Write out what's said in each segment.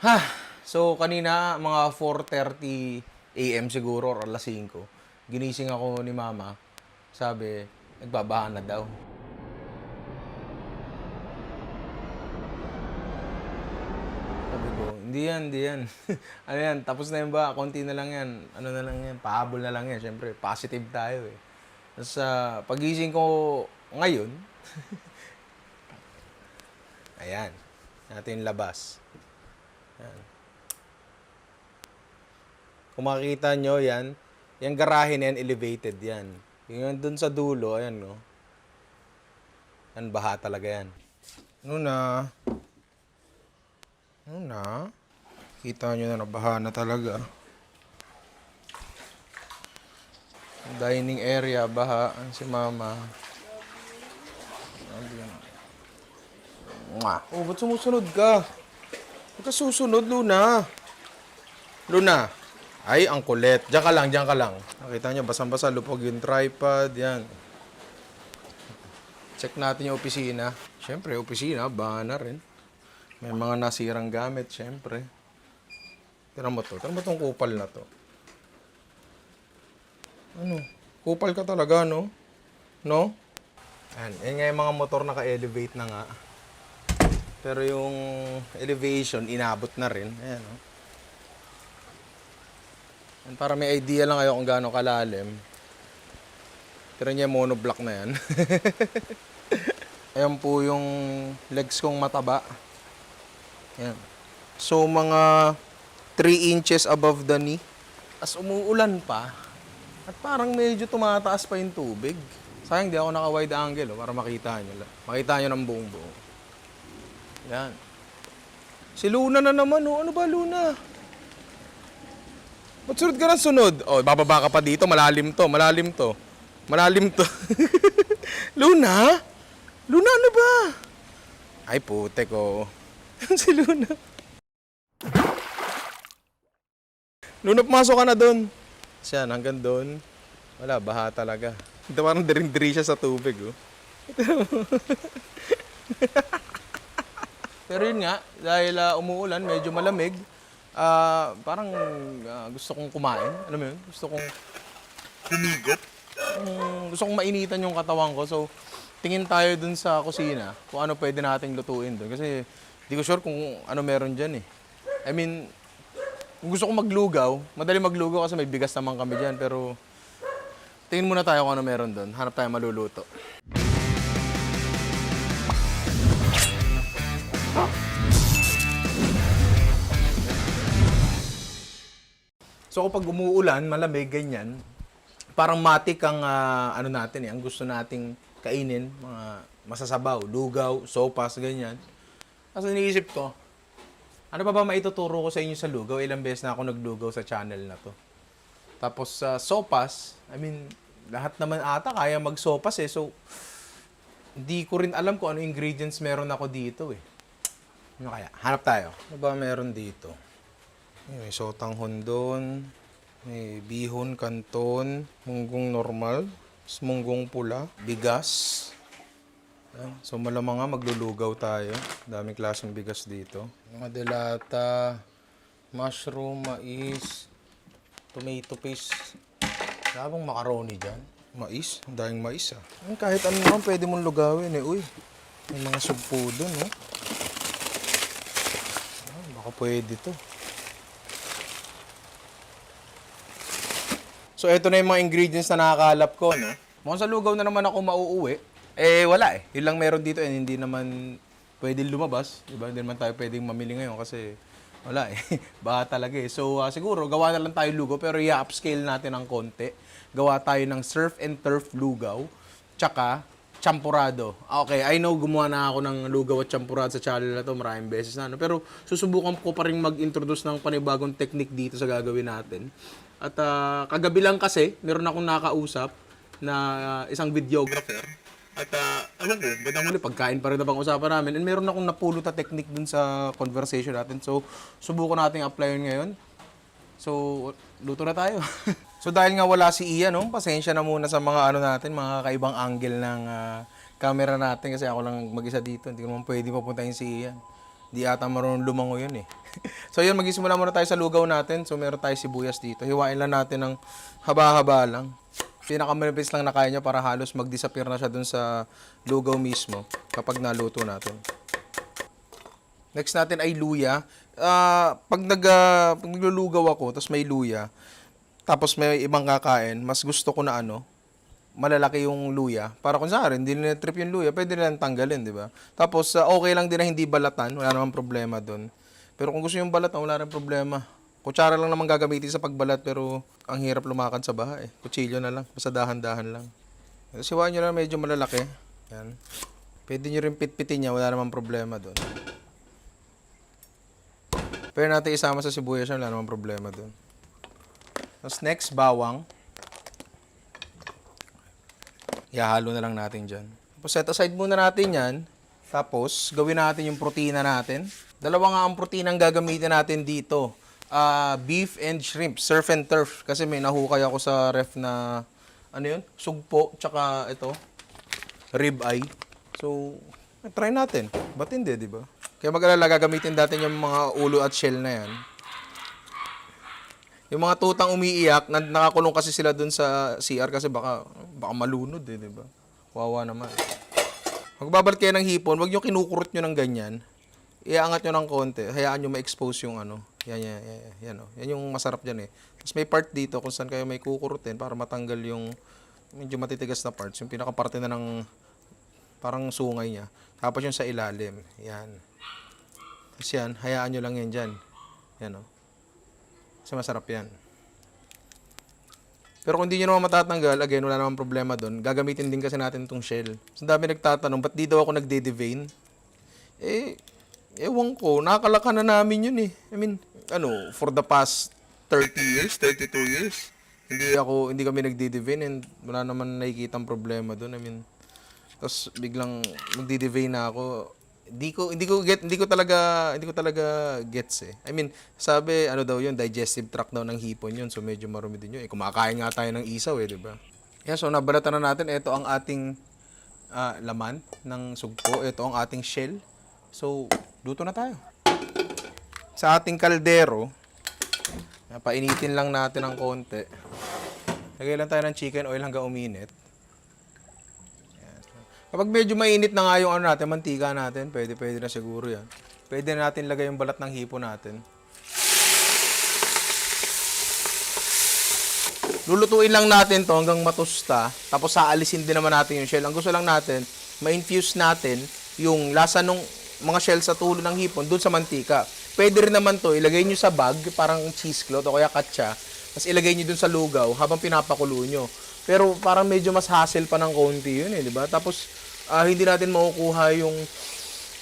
Ha! So, kanina, mga 4:30 AM siguro, or alas 5, ginising ako ni mama. Sabi, nagbabaha na daw. Sabi ko, hindi yan, hindi yan. Ano yan, tapos na yan ba? Konti na lang yan. Ano na lang yan, pahabol na lang yan. Siyempre, positive tayo eh. Tapos pagising ko ngayon, ayan, natin labas. Ayan. Kung makikita nyo yan, yung garahe na yan, elevated yan. Yung dun sa dulo, ayan no. Yan, baha talaga yan. Ano na? Ano na? Kita nyo na nabaha na talaga. Dining area, baha. Si mama. Oh, ba't sumusunod ka? Ba't ka susunod, Luna? Luna. Ay, ang kulit. Diyan ka lang, diyan ka lang. Nakita nyo, basang-basa, lupog yung tripod. Yan. Check natin yung opisina. Siyempre, opisina, baha na rin. May mga nasirang gamit, siyempre. Tira mo to. Tira mo tong kupal na to. Ano? Kupal ka talaga, no? No? Ayan. Yan nga yung mga motor naka-elevate na nga. Pero yung elevation, inabot na rin. Ayan, no? And para may idea lang kayo kung gaano kalalim. Tira niya yung monoblock na yan. Ayan po yung legs kong mataba. Ayan. So, mga 3 inches above the knee. As umuulan pa. At parang medyo tumataas pa yung tubig. Sayang di ako naka-wide angle para makita nyo. Makita nyo ng buong buo. Yan. Si Luna na naman, oh. Ano ba, Luna? Ba't sunod ka na sunod? Oh, bababa ka pa dito. Malalim to, malalim to. Malalim to. Luna? Luna, ano ba? Ay, putek, oh. Si Luna. Luna, pumasok ka na doon. Siya, hanggang doon. Wala, baha talaga. Ito parang dirin-diri siya sa tubig, oh. Pero yun nga, dahil umuulan, medyo malamig, parang gusto kong kumain. Alam mo yun? Gusto kong humigop. Gusto kong mainitan yung katawan ko. So, tingin tayo dun sa kusina kung ano pwede nating lutuin dun. Kasi, di ko sure kung ano meron dyan eh. I mean, kung gusto kong maglugaw, madali maglugaw kasi may bigas naman kami dyan. Pero, tingin muna tayo kung ano meron dun. Hanap tayo maluluto. So kapag umuulan, malamig, ganyan, parang matik ang ano natin ang gusto nating kainin, mga masasabaw, lugaw, sopas, ganyan. Kasi iniisip ko, ano pa ba maituturo ko sa inyo sa lugaw? Ilang beses na ako naglugaw sa channel na to. Tapos sa sopas, I mean, lahat naman ata kaya mag-sopas eh. So, hindi ko rin alam kung ano ingredients meron ako dito eh. Ano kaya? Hanap tayo. Ano ba meron dito? May sotanghon doon, may bihon, kanton, munggong normal, munggong pula, bigas. Ayan. So malamang nga maglulugaw tayo. Daming klaseng bigas dito. Mga delata, mushroom, mais, tomato paste. Wala bang macaroni dyan? Mais? Ang daming mais ah. Kahit ano naman pwede mong lugawin eh. Uy, may mga sugpo doon oh. Baka pwede to. So, ito na yung mga ingredients na nakakalap ko, no? Mukhang sa lugaw na naman ako mauuwi. Eh, wala eh. Yun lang meron dito and hindi naman pwedeng lumabas. Diba? Hindi naman tayo pwedeng mamili ngayon kasi wala eh. Baha talaga eh. So, siguro, gawa na lang tayo lugaw pero i-upscale natin ng konti. Gawa tayo ng surf and turf lugaw. Tsaka, champurado. Okay, I know gumawa na ako ng lugaw at champurado sa channel na to maraming beses na. No? Pero susubukan ko pa rin mag-introduce ng panibagong technique dito sa gagawin natin. At kagabi lang kasi, meron akong nakausap na isang videographer. At alam mo, bandang muli, pagkain pa rin na bang usapan namin. And meron akong napulot na technique dun sa conversation natin. So, subukan natin apply yun ngayon. So, luto na tayo. So, dahil nga wala si Ian, no? Pasensya na muna sa mga ano natin, mga kaibang angle ng camera natin. Kasi ako lang mag-isa dito. Hindi ko naman pwede papuntahin si Ian. Di ata marunong lumango yun eh. So yun, magsisimula muna tayo sa lugaw natin. So meron tayo sibuyas dito. Hiwain lang natin ng haba-haba lang. Pinakamanipis lang na kaya nyo para halos mag-disappear na siya dun sa lugaw mismo kapag naluto natin. Next natin ay luya. Pag naglulugaw ako, tapos may luya, tapos may ibang kakain, mas gusto ko na malalaki yung luya. Para kung saan, hindi nila trip yung luya, pwede nilang tanggalin, di ba? Tapos, okay lang din na hindi balatan, wala namang problema doon. Pero kung gusto yung balatan, wala namang problema. Kutsara lang naman gagamitin sa pagbalat, pero ang hirap lumakad sa baha eh. Kutsilyo na lang, basta dahan-dahan lang. Siwain nyo lang medyo malalaki. Yan. Pwede nyo rin pitpitin niya, wala namang problema doon. Pwede natin isama sa sibuyas yan, wala namang problema doon. Tapos next, bawang. Ihahalo na lang natin dyan. Tapos set aside muna natin yan. Tapos, gawin natin yung protina natin. Dalawa nga ang protina ang gagamitin natin dito. Beef and shrimp, surf and turf. Kasi may nahukay ako sa ref na, sugpo, tsaka ito, rib eye. So, try natin. Ba't hindi, di ba? Kaya mag-alala, gagamitin natin yung mga ulo at shell na yan. Yung mga tutang umiiyak, nakakulong kasi sila dun sa CR kasi baka malunod di ba? Wawa naman. Magbabalik kayo ng hipon, wag nyo kinukurot nyo ng ganyan. Iaangat nyo ng konti, hayaan nyo ma-expose yung Yan. Yan yung masarap dyan eh. Tapos may part dito kung saan kayo may kukurutin para matanggal yung medyo matitigas na parts. Yung pinaka-parte na ng parang sungay niya. Tapos yung sa ilalim. Yan. Tapos yan, hayaan nyo lang yan dyan. Yan o. Kasi masarap yan. Pero kung hindi nyo naman matatanggal, again, wala naman problema doon. Gagamitin din kasi natin itong shell. So, dami nagtatanong, ba't di daw ako nagde-devein? Ewan ko, nakakalaka na namin yun eh. I mean, for the past 30 years, 32 years, hindi kami nagde-devein and wala naman nakikitang problema doon. I mean, tapos biglang magde-devein na ako. Hindi ko talaga gets eh. I mean, sabi daw yun, digestive tract daw ng hipon yun. So medyo marumi din yun. Kumakain nga tayo ng isaw eh, di ba? Yeah, so nabalatan na natin. Ito ang ating laman ng sugpo. Ito ang ating shell. So, luto na tayo. Sa ating kaldero, painitin lang natin ng konti. Lagay lang tayo ng chicken oil hanggang uminit. Kapag medyo mainit na nga yung natin, mantika natin, pwede na siguro yan. Pwede na natin lagay yung balat ng hipon natin. Lulutuin lang natin to hanggang matusta, tapos aalisin din naman natin yung shell. Ang gusto lang natin, ma-infuse natin yung lasa ng mga shell sa tulo ng hipon dun sa mantika. Pwede rin naman to, ilagay nyo sa bag, parang cheesecloth o kaya katsa, tapos ilagay nyo dun sa lugaw habang pinapakulo nyo. Pero parang medyo mas hassle pa ng konti yun eh, di ba? Tapos hindi natin makukuha yung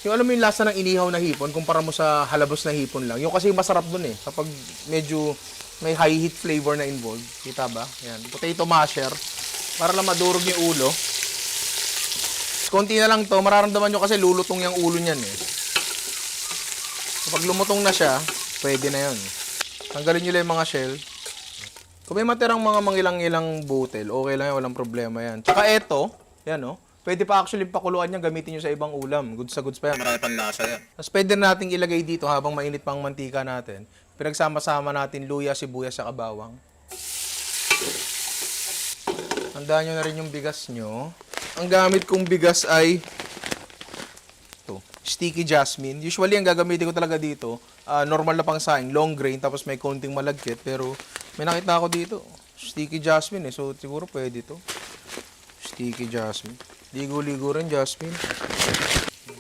alam mo yung lasa ng inihaw na hipon kumpara mo sa halabos na hipon lang. Yung kasi masarap dun eh, kapag medyo may high heat flavor na involved. Kita ba? Yan, potato masher. Para lang madurog yung ulo. Konti na lang to, mararamdaman nyo kasi lulutong yung ulo niyan eh. Kapag lumutong na siya, pwede na yun. Tanggalin nyo lang yung mga shell. Kung may matirang mga mangilang-ilang butel, okay lang yan, walang problema yan. Tsaka eto, yan pwede pa actually pakuluan yan, gamitin nyo sa ibang ulam. Goods sa goods pa yan, marami pang lasa yan. Tapos pwede natin ilagay dito habang mainit pang mantika natin. Pinagsama-sama natin luya, sibuyas, sa bawang. Handaan nyo na rin yung bigas nyo. Ang gamit kong bigas ay sticky jasmine. Usually, ang gagamitin ko talaga dito, normal na pangsaing, long grain, tapos may konting malagkit. Pero, may nakita ako dito, sticky jasmine eh. So, siguro pwede to. Sticky jasmine. Ligo-ligo rin, jasmine.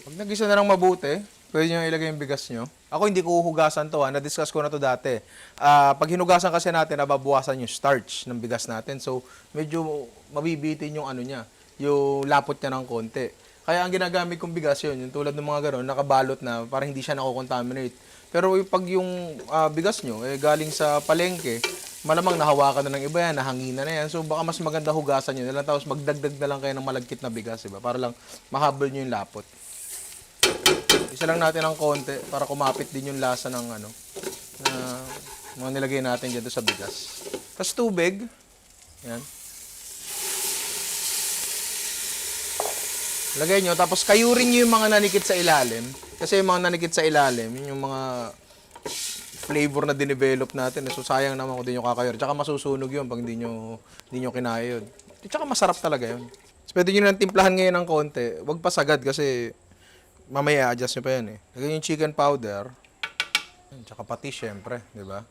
Pag nagisa na lang mabuti, pwede nyo ilagay yung bigas nyo. Ako, hindi ko huhugasan to. Na-discuss ko na to dati. Pag hinugasan kasi natin, nababawasan yung starch ng bigas natin. So, medyo mabibitin yung niya, yung lapot niya ng konti. Kaya ang ginagamit kong bigas yun, yung tulad ng mga gano'n, nakabalot na para hindi siya nakocontaminate. Pero pag yung bigas nyo, galing sa palengke, malamang nahawakan na ng iba yan, nahangina na yan. So baka mas maganda hugasan nyo na lang, tapos magdagdag na lang kayo ng malagkit na bigas, diba? Para lang mahabol nyo yung lapot. Isa lang natin ng konti para kumapit din yung lasa ng na mga nilagay natin dito sa bigas. Tapos tubig. Yan. Lagay nyo, tapos kayurin nyo yung mga nanikit sa ilalim. Kasi yung mga nanikit sa ilalim, yun yung mga flavor na dinevelop natin. So, sayang naman kung di nyo kakayod. Tsaka masusunog yun pag hindi nyo kinayod. Tsaka masarap talaga yun. So, pwede nyo nang timplahan ngayon ng konti. Huwag pa sagad kasi mamaya adjust nyo pa yan eh. Lagyan yung chicken powder. Tsaka patis syempre, di ba?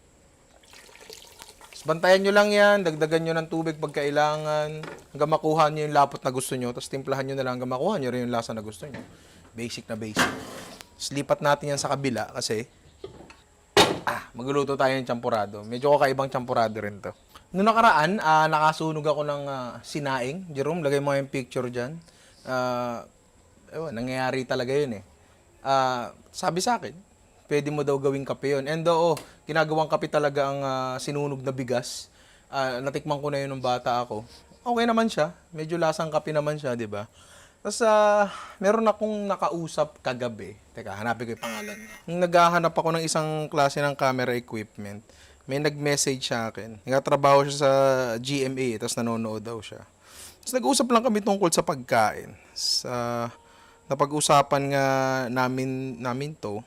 Bantayan nyo lang yan, dagdagan nyo ng tubig pag kailangan, hanggang makuha nyo yung lapot na gusto nyo, tapos timplahan nyo na lang hanggang makuha nyo rin yung lasa na gusto nyo. Basic na basic. Slipat natin yan sa kabila kasi magluluto tayo ng champurado. Medyo kakaibang champurado rin to. Noong nakaraan, nakasunog ako ng sinaing. Jerome, lagay mo yung picture dyan. Nangyayari talaga yun eh. Sabi sa akin, pwede mo daw gawing kape yun. And ginagawang kape talaga ang sinunog na bigas. Natikman ko na yun nung bata ako. Okay naman siya. Medyo lasang kape naman siya, di ba? Tapos, meron akong nakausap kagabi. Teka, hanapin ko yung pangalan. Nung naghahanap ako ng isang klase ng camera equipment, may nag-message sa akin. Nagtatrabaho siya sa GMA, tapos nanonood daw siya. Tapos nag-usap lang kami tungkol sa pagkain. Napag-usapan nga namin to.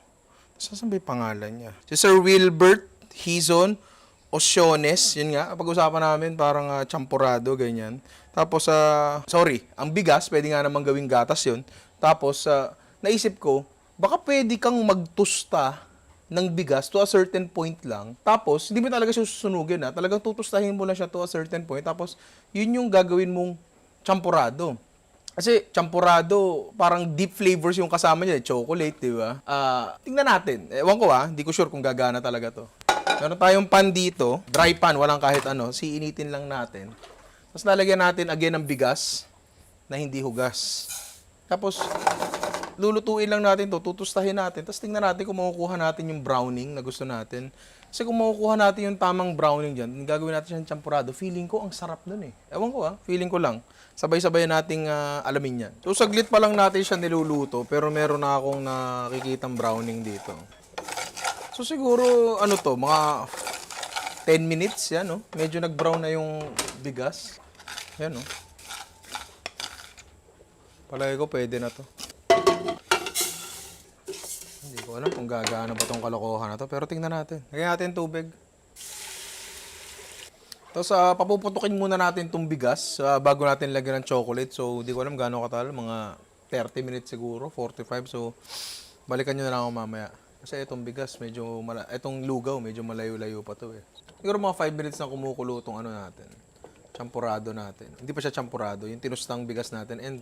Saan ba yung pangalan niya? Si Sir Wilbert Hizon Osiones, yun nga, pag-usapan namin parang champurado, ganyan. Tapos, ang bigas, pwede nga naman gawing gatas yun. Tapos, naisip ko, baka pwede kang magtusta ng bigas to a certain point lang. Tapos, hindi mo talaga siya susunugin talagang tutustahin mo lang siya to a certain point. Tapos, yun yung gagawin mong champurado. Kasi champurado, parang deep flavors yung kasama niya, chocolate, di ba? Tingnan natin. Ewan ko hindi ko sure kung gagana talaga to. Meron tayong pan dito, dry pan, walang kahit ano, siinitin lang natin. Tapos lalagyan natin again ng bigas na hindi hugas. Tapos lulutuin lang natin to, tutustahin natin. Tapos tingnan natin kung makukuha natin yung browning na gusto natin. Kasi kung makukuha natin yung tamang browning dyan, gagawin natin siyang champurado, feeling ko ang sarap nun eh. Ewan ko feeling ko lang. Sabay-sabay nating alamin yan. So saglit pa lang natin siya niluluto, pero meron na akong nakikitang browning dito. So siguro, mga 10 minutes, yan, no? Medyo nag-brown na yung bigas. Yan, no? Palagi ko, pwede na to. Hindi ko alam kung gagana ba tong kalokohan na to, pero tingnan natin. Lagyan natin tubig. Tapos, papuputukin muna natin itong bigas bago natin lagyan ng chocolate. So, di ko alam gaano katagal. Mga 30 minutes siguro, 45. So, balikan nyo na lang ako mamaya. Kasi itong bigas, itong lugaw, medyo malayo-layo pa to eh. Siguro mga 5 minutes na kumukulo itong natin. Champurado natin. Hindi pa siya champurado, yung tinustang bigas natin. And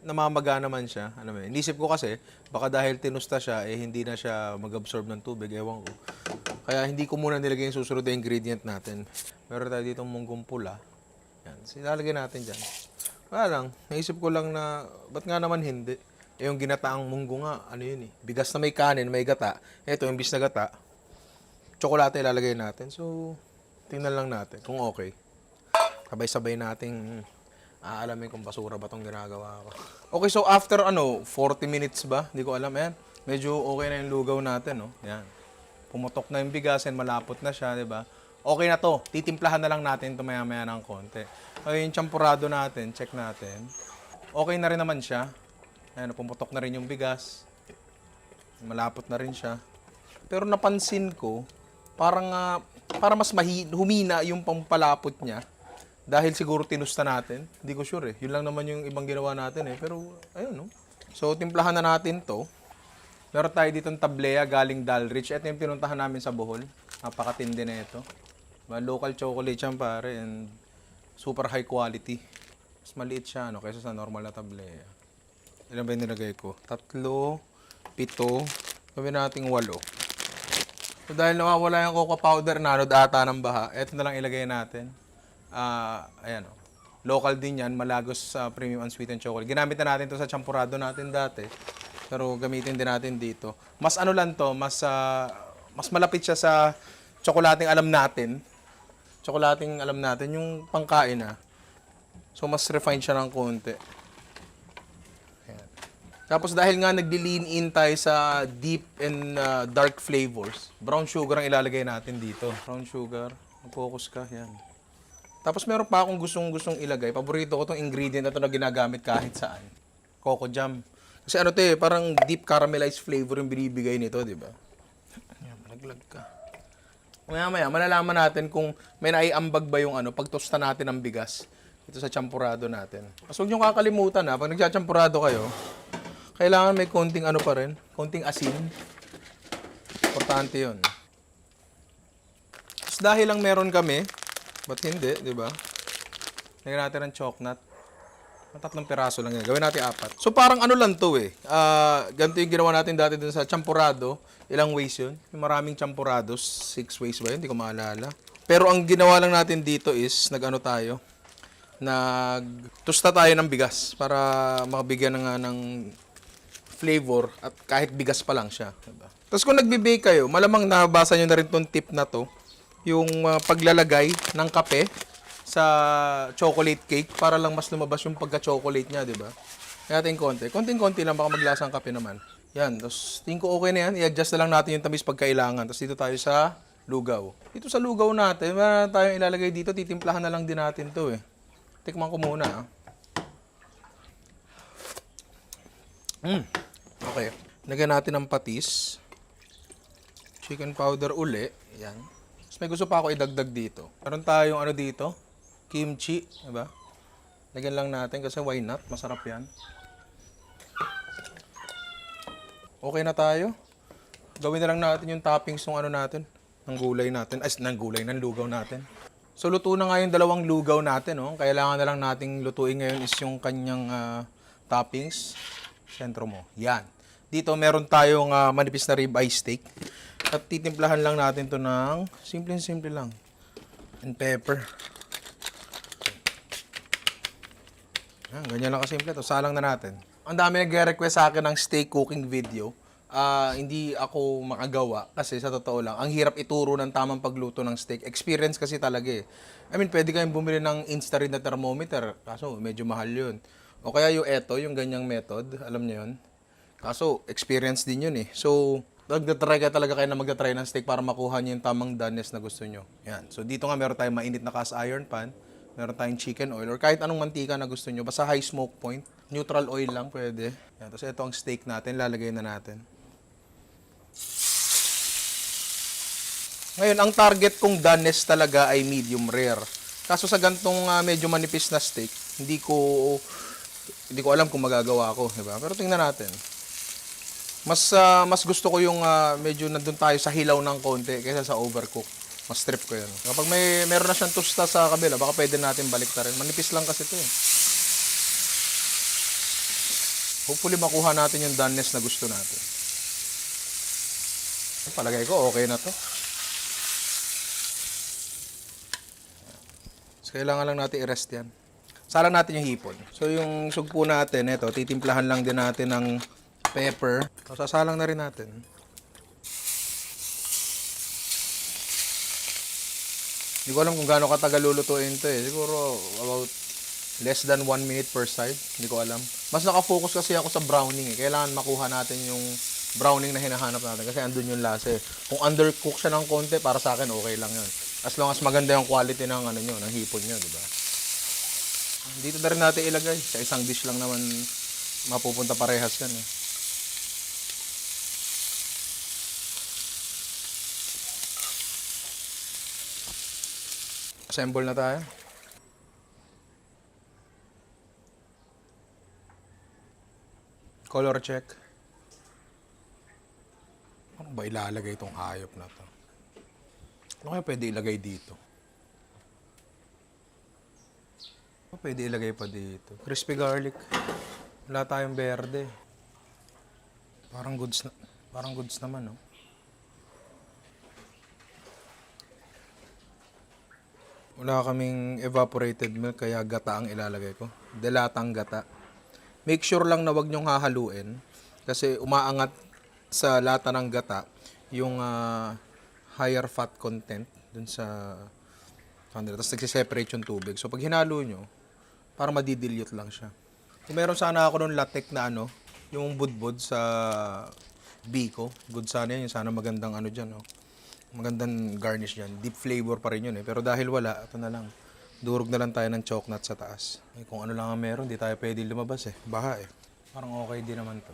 namamaga naman siya. Inisip ko kasi, baka dahil tinusta siya, hindi na siya mag-absorb ng tubig. Ewan ko. Kaya hindi ko muna nilagay yung susunod na ingredient natin. Meron tayo ditong munggong pula. Yan. Silalagay natin dyan. Wala lang. Naisip ko lang na, ba't nga naman hindi? Yung ginataang munggo nga, yun eh. Bigas na may kanin, may gata. Ito, yung bis na gata. Tsokolate ilalagay natin. So, tingnan lang natin kung okay. Sabay-sabay nating aalamin kung basura ba itong ginagawa ko. Okay, so after 40 minutes ba? Hindi ko alam yan. Medyo okay na yung lugaw natin, no? Yan. Pumutok na yung bigas and malapot na siya, di ba? Okay na to. Titimplahan na lang natin ito maya-maya ng konti. Okay, yung champurado natin, check natin. Okay na rin naman siya. Ayan, pumutok na rin yung bigas. Malapot na rin siya. Pero napansin ko, parang mas humina yung pampalapot niya. Dahil siguro tinusta natin. Hindi ko sure eh. Yun lang naman yung ibang ginawa natin eh. Pero, ayun no. So, timplahan na natin to. Meron tayo dito ng tablea galing Dalrich. Ito yung pinuntahan namin sa Bohol. Napakatindi na ito. Local chocolate yan pare. And super high quality. Mas maliit siya kaysa sa normal na tablea. Ilan ba yung nilagay ko? 3, 7, gawin nating 8. So dahil nawawala yung cocoa powder, nanod ata ng baha, eto na lang ilagay natin. Ayan Local din yan, Malagos Premium Unsweetened Chocolate. Ginamit na natin to sa champurado natin dati. Pero gamitin din natin dito. Mas lang to, mas malapit siya sa tsokolating alam natin. Tsokolating alam natin, yung pangkain So mas refined siya ng konti. Tapos dahil nga nagli-lean in tayo sa deep and dark flavors, brown sugar ang ilalagay natin dito. Brown sugar, focus ka, yan. Tapos meron pa akong gustong ilagay. Paborito ko tong ingredient na to na ginagamit kahit saan. Coco jam. Kasi parang deep caramelized flavor yung binibigay nito, di ba? Yan, malaglag ka. Maya-maya, malalaman natin kung may naiambag ba yung pagtosta natin ng bigas dito sa champurado natin. So, huwag niyong kakalimutan pag nagchachampurado kayo, kailangan may konting pa rin, konting asin. Importante yun. Tapos dahil lang meron kami, ba't hindi, di ba? Lagyan natin ng choknat. 3 piraso lang yan. Gawin natin 4. So parang lang to ganito yung ginawa natin dati dun sa champurado. Ilang ways yun? Yung maraming champurados. 6 ways ba yun? Hindi ko maalala. Pero ang ginawa lang natin dito is, nagtusta tayo ng bigas para makabigyan ng flavor at kahit bigas pa lang siya. Diba? Tapos kung nagbe-bake kayo, malamang nabasa nyo na rin tong tip na to. Yung paglalagay ng kape sa chocolate cake para lang mas lumabas yung pagka-chocolate niya, di ba? Kaya natin konti. Konting-konti lang, baka maglasa ang kape naman. Yan, tapos tingin ko okay na yan. I-adjust na lang natin yung tamis pagkailangan. Tapos dito tayo sa lugaw. Dito sa lugaw natin, meron tayong ilalagay dito. Titimplahan na lang din natin to Tikman ko muna Okay. Lagyan natin ng patis. Chicken powder uli. Yan. Tapos may gusto pa ako idagdag dito. Meron tayong dito. Kimchi, diba? Lagyan lang natin kasi why not? Masarap yan. Okay na tayo. Gawin na lang natin yung toppings ng natin. Ng gulay natin. Ng lugaw natin. So, luto na nga yung 2 lugaw natin. Kailangan na lang nating lutuin ngayon is yung kanyang toppings. Sentro mo. Yan. Dito meron tayong manipis na ribeye steak. At titimplahan lang natin to ng simple lang. And pepper. Yan, ganyan lang kasimple. Ito, salang na natin. Ang dami nagre-request sa akin ng steak cooking video. Hindi ako makagawa kasi sa totoo lang, ang hirap ituro ng tamang pagluto ng steak. Experience kasi talaga I mean, pwede kayong bumili ng Instaread na thermometer. Kaso, medyo mahal yun. O kaya yung ganyang method. Alam niyo yun? Kaso, experience din yun So, magta-try ka talaga kayo na magta-try ng steak para makuha niyo yung tamang doneness na gusto nyo. Yan. So, dito nga meron tayong mainit na cast iron pan. Meron tayong chicken oil or kahit anong mantika na gusto nyo. Basta high smoke point. Neutral oil lang pwede. Yan. Tapos ito ang steak natin. Lalagay na natin. Ngayon, ang target kong doneness talaga ay medium rare. Kaso sa gantong medyo manipis na steak, hindi ko alam kung magagawa ko. Diba? Pero tingnan natin. Mas gusto ko yung medyo nandun tayo sa hilaw ng konti kaysa sa overcook. Mas trip ko yun. Kapag meron na siyang tusta sa kabila, baka pwede natin balik na rin. Manipis lang kasi ito Hopefully makuha natin yung doneness na gusto natin. Palagay ko okay na to. So, kailangan lang natin i-rest yan. Salang natin yung hipon. So yung sugpo natin, ito, titimplahan lang din natin ng pepper. So, sasalang na rin natin. Hindi ko alam kung gaano katagal lulutuin ito Siguro about less than 1 minute per side. Hindi ko alam. Mas nakafocus kasi ako sa browning Kailangan makuha natin yung browning na hinahanap natin kasi andun yung lasa Kung undercook siya ng konti, para sa akin okay lang yun. As long as maganda yung quality ng ng hipon nyo, di ba? Dito na rin natin ilagay. Sa isang dish lang naman mapupunta parehas yan Assemble na tayo. Color check. Ano ba ilalagay itong hayop na to? Ano kaya pwede ilagay dito? Ano pwede ilagay pa dito? Crispy garlic. Wala tayong berde. Parang goods naman, Wala kaming evaporated milk kaya gata ang ilalagay ko. Delatang gata. Make sure lang na wag nyong hahaluin kasi umaangat sa lata ng gata yung higher fat content dun sa tapos nagsiseparate yung tubig. So pag hinalo nyo, parang madidilute lang siya. Kung meron sana ako nung latek na yung budbud sa biko, good sana yun. Sana magandang dyan, magandang garnish dyan. Deep flavor pa rin yun Pero dahil wala, ito na lang. Durog na lang tayo ng chocolate sa taas. Kung ano lang ang meron, di tayo pwede lumabas Baha Parang okay din naman to.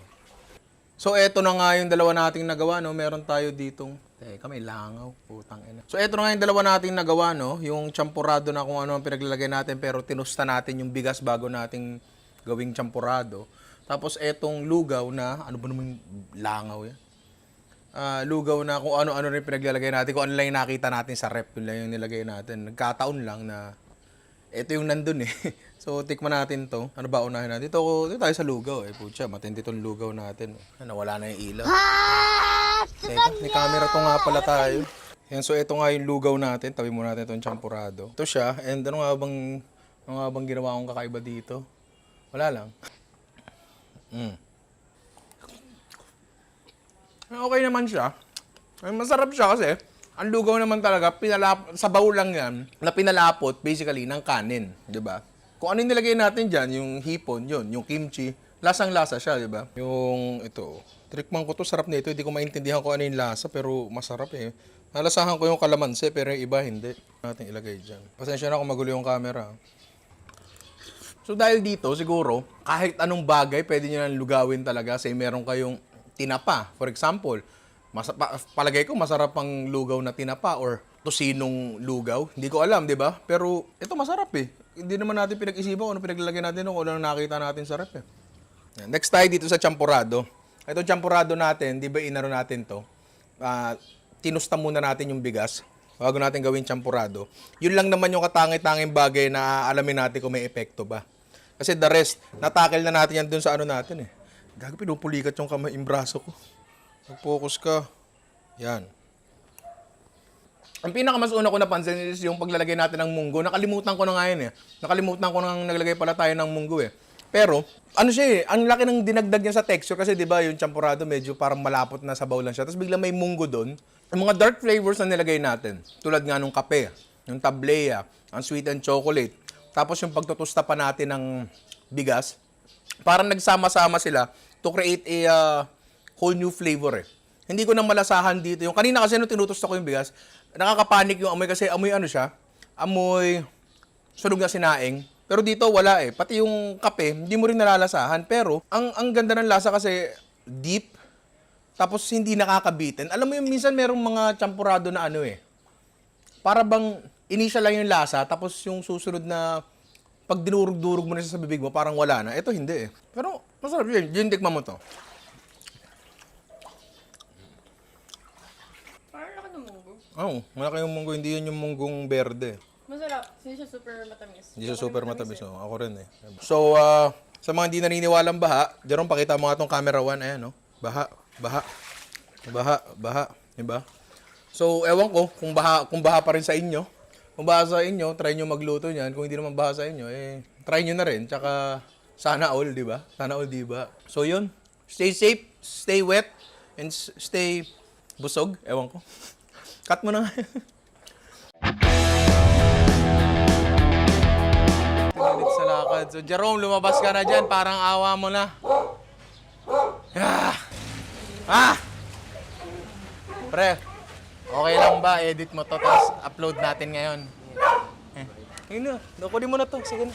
So eto na nga yung dalawa nating nagawa Meron tayo ditong Teka, may langaw. Putang ina. So, eto na nga yung dalawa nating nagawa, no? Yung champurado na kung ano ang pinaglalagay natin, pero tinusta natin yung bigas bago nating gawing champurado. Tapos, etong lugaw na, ano ba naman langaw yan? Lugaw na kung ano-ano rin pinaglalagay natin. Kung ano lang yung nakita natin sa rep, yun lang yung nilagay natin. Nagkataon lang na ito yung nandun eh. So, tikman natin to. Ano ba unahin natin? Dito tayo sa lugaw eh. Pucha, matindi tong lugaw natin. Nawala na yung ilaw. Teka, may camera to nga pala tayo. Yan, so ito nga yung lugaw natin. Tabi mo natin itong champurado. Ito siya. And ano nga bang ginawa kong kakaiba dito? Wala lang. Okay naman siya. Masarap siya kasi ang lugaw naman talaga, sabaw lang yan na pinalapot basically ng kanin, di ba? Kung ano yung nilagay natin dyan, yung hipon, yun, yung kimchi, lasang-lasa siya, di ba? Yung ito, trikman ko to, sarap nito. Hindi ko maintindihan kung ano yung lasa, pero masarap eh. Nalasahan ko yung kalamansi, pero yung iba hindi. Natin ilagay dyan. Pasensya na kung magulo yung camera. So dahil dito, siguro, kahit anong bagay, pwede nyo nang lugawin talaga. Say meron kayong tinapa, for example. Palagay ko masarap ang lugaw na tinapa or tosinong lugaw. Hindi ko alam, di ba? Pero ito masarap eh. Hindi naman natin pinag-isipan kung ano pinaglalagay natin kung ano nakita natin sa rep eh. Next tayo dito sa champurado. Ito champurado natin, di ba inano natin to? Tinusta muna natin yung bigas bago natin gawin champurado. Yun lang naman yung katangi-tanging bagay na alamin natin kung may epekto ba. Kasi the rest, natakil na natin yan dun sa ano natin eh. Gago, pinupulikat yung kamay, yung braso ko. Mag-focus ka. Yan. Ang pinakamas una ko napansin is yung paglalagay natin ng munggo. Nakalimutan ko na nga yun eh. Nakalimutan ko nang naglagay pala tayo ng munggo eh. Pero, ano siya eh, ang laki ng dinagdag niya sa texture kasi di ba yung champurado medyo parang malapot na sabaw lang siya. Tapos bigla may munggo doon. Ang mga dark flavors na nilagay natin, tulad nga nung kape, yung tablea, ang sweet and chocolate. Tapos yung pagtutusta pa natin ng bigas, parang nagsama-sama sila to create a whole new flavor eh. Hindi ko na malasahan dito. Yung kanina kasi nung tinutusta ko yung bigas, nakakapanik yung amoy kasi amoy ano siya, amoy sunog na sinaing. Pero dito wala eh. Pati yung kape, hindi mo rin nalalasahan. Pero ang ganda ng lasa kasi deep, tapos hindi nakakabitin. Alam mo yung minsan merong mga champurado na ano eh. Para bang initial lang yung lasa, tapos yung susunod na pag dinurog-durog mo na siya sa bibig mo, parang wala na. Ito hindi eh. Pero masarap yun. Yun, tikman mo to. Oo, malaki yung munggo. Hindi yun yung munggong berde. Masarap. Hindi siya super matamis. Hindi siya super matamis. Oh. Ako rin eh. So, sa mga hindi naniniwalang baha, Jerome, pakita mo nga itong camera 1. Ayan, no? Baha, baha. Baha, baha. Diba? So, ewan ko kung baha pa rin sa inyo. Kung baha sa inyo, try nyo magluto niyan. Kung hindi naman baha sa inyo, try nyo na rin. Tsaka, sana all, di ba? Sana all, di ba? So, yun. Stay safe, stay wet, and stay busog. Ewan ko. Cut mo na nga. Ulit sa lakad. So, Jerome, lumabas ka na dyan. Parang awa mo na. Pre, okay lang ba? Edit mo to, tapos upload natin ngayon. Ayun na, nakunin mo na to. Sige na.